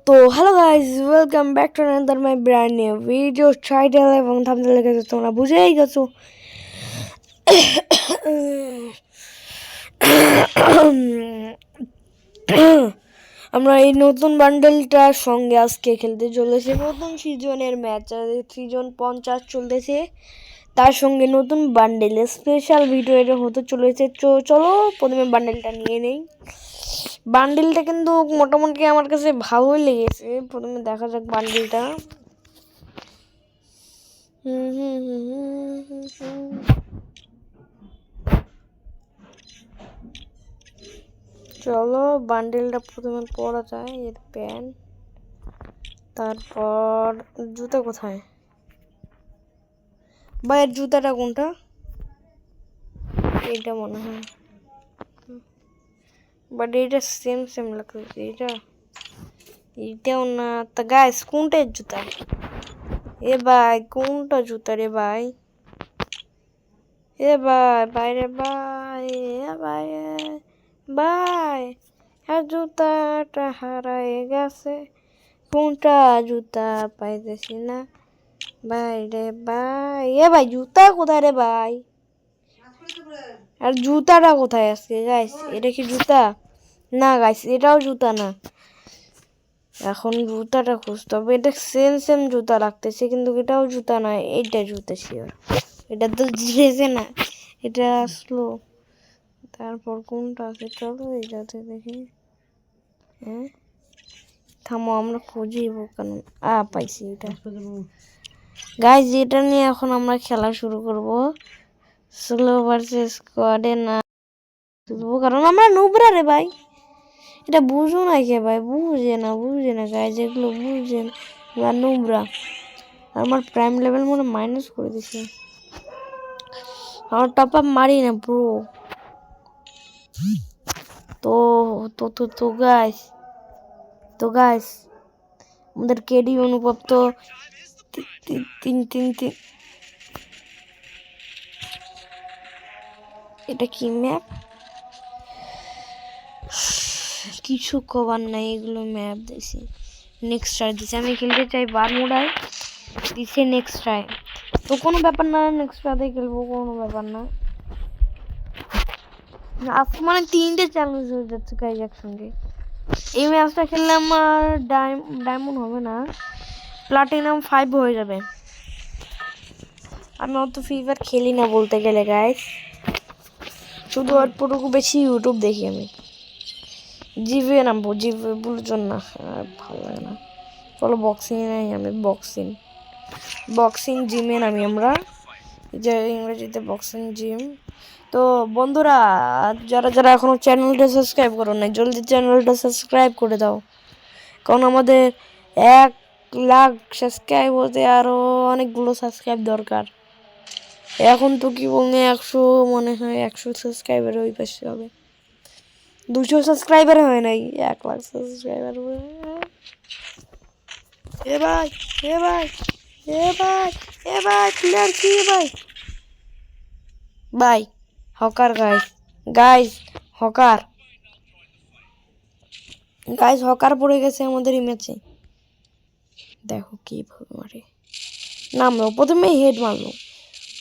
তো hello guys, welcome back to another my brand new video. Title এবং thumbnail দেখে তোমরা বুঝেই গেছো। আমরা এই নতুন বান্ডেলটার সঙ্গে আজকে খেলতে চলেছি নতুন সিজনের ম্যাচ। সিজন 50 চলতেছে, তার সঙ্গে নতুন বান্ডেল স্পেশাল ভিডিও এটা হতে চলেছে। চলো প্রথমে বান্ডেলটা নিয়ে নেই। বান্ডেলটা কিন্তু মোটামুটি আমার কাছে ভালোই লেগেছে। প্রথমে দেখা যাক বান্ডেলটা। চলো বান্ডেলটা প্রথমে পরা যায়। এর প্যান্ট, তারপর জুতা কোথায়? বা এর জুতাটা কোনটা? এটা মনে হয়, বাট এটা সেম লাগতেছে। এটাও না। তা গাইস কোনটা এর জুতা? এ ভাই কোনটা জুতা রে ভাই? এ ভাই বাইরে ভাই, এ ভাই ভাই, আর জুতাটা হারায় গেছে। কোনটা জুতা পাইতেছি না ভাই রে ভাই। এ ভাই জুতা কোথায় রে ভাই? আর জুতাটা কোথায় আছে গাইস? এটা কি জুতা? না গাইস, এটাও জুতা না। এখন জুতাটা খুঁজতে হবে। এটা সেম জুতা লাগতেছে, কিন্তু এটাও জুতা না। এইটা জুতা শিওর। এটা তো জিরেছে না, এটা আসলো। তারপর কোনটা আছে? চলো এইটাতে দেখি। হ্যাঁ থামো, আমরা খুঁজিব কেন। পাইছি এটা। গাইজ এটা নিয়ে এখন আমরা খেলা শুরু করব। স্লো ভার্সেস স্কোয়াডে না খেলবো, কারণ আমরা নুবরা রে ভাই। এটা বুঝো না কে ভাই? বুঝে না গাইজ, এগুলো বুঝে না। নুবরা আমার প্রাইম লেভেল মনে মাইনাস করে দিছে। আমার টপ আপ মারি না ব্রো। তো তো তো তো গাইস আমাদের কেডি অনুভব তো 3 এটা কি ম্যাপ? কিছু কবার নাই, এগুলো ম্যাপ দিছি। নেক্সট ট্রাই দিছি। আমি খেলতে চাই বারমুডায়, দিছে নেক্সট ট্রাই। তো কোনো ব্যাপার না, নেক্সট ট্রাইতে খেলবো, কোনো ব্যাপার না। আজকে মানে 3টে চ্যালেঞ্জ হয়ে যাচ্ছে গাইজ একসঙ্গে। এই ম্যাচটা খেললে আমার ডায়মন্ড হবে না, প্লাটিনাম 5 হয়ে যাবে। আমি অত ফ্রি ফায়ার খেলি না বলতে গেলে গাইজ, শুধু অল্পটুকু বেশি ইউটিউব দেখি আমি। জিভে নামবো, জিভে বুঝুন না, ভালো লাগে না। চলো বক্সিং নাই, আমি বক্সিং জিমে নামি আমরা, যে ইংরেজিতে বক্সিং জিম। তো বন্ধুরা, যারা এখনো চ্যানেলটা সাবস্ক্রাইব করো না, জলদি চ্যানেলটা সাবস্ক্রাইব করে দাও, কারণ আমাদের 1 লাখ সাবস্ক্রাইব হতে আরো অনেকগুলো সাবস্ক্রাইব দরকার। এখন তো কি বলবে 100, মনে হয় 100 সাবস্ক্রাইবার ওই পাশে হবে। 200 সাবস্ক্রাইবার হয় নাই, 1 লাখ সাবস্ক্রাইবার। এ ভাই প্লেয়ার কি ভাই? হকার হকার পড়ে গেছে আমাদের এই ম্যাচে। দেখো কিভাবে মারে। নামলো প্রথমে হেড মারলো,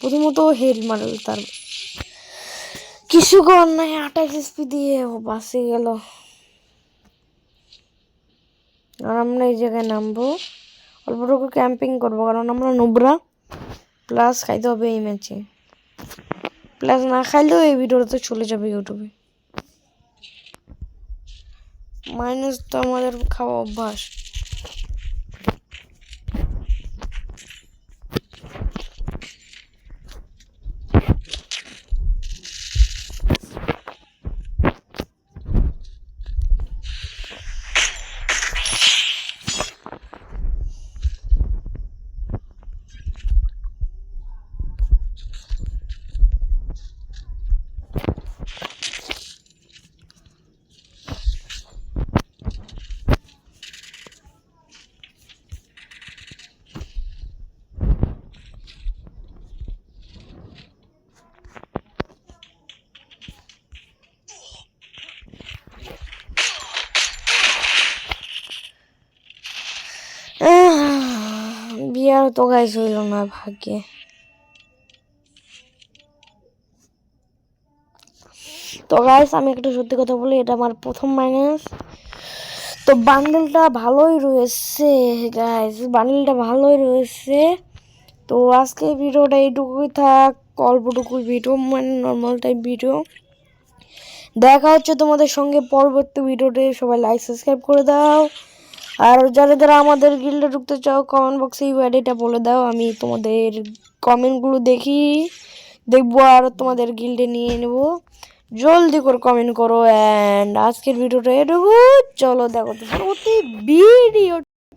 প্রথমত হেড মারলো, তার কিছু কর নাই। 28 এসপি দিয়ে ও বাসে গেল। আর আমরা এই জায়গায় নামবো, অল্পটুকু ক্যাম্পিং করবো, কারণ আমরা নুবরা। প্লাস খাইতে হবে এই ম্যাচে, প্লাস না খাইলেও এই ভিডিওতে চলে যাবে ইউটিউবে। মাইনাস তো আমাদের খাওয়া অভ্যাস। আর তো গাইস হইল না ভাগ্যে। তো গাইস আমি একটা সত্যি কথা বলি, এটা আমার প্রথম মাইনাস। তো বান্ডেলটা ভালোই রয়েছে গাইস, বান্ডেলটা ভালোই রয়েছে। তো আজকে ভিডিওটা এইটুকুই থাক, অল্পটুকুই ভিডিও, মানে নর্মাল টাইপ ভিডিও। দেখা হচ্ছে তোমাদের সঙ্গে পরবর্তী ভিডিওতে। সবাই লাইক সাবস্ক্রাইব করে দাও, আর যারা যারা আমাদের গিল্ডে ঢুকতে চাও কমেন্ট বক্সে এই আইডিটা বলে দাও, আমি তোমাদের কমেন্টগুলো দেখবো আর তোমাদের গিল্ডে নিয়ে নেব। জলদি করে কমেন্ট করো। অ্যান্ড আজকের ভিডিওটা এটুকু, চলো দেখো তো পরবর্তী ভিডিও।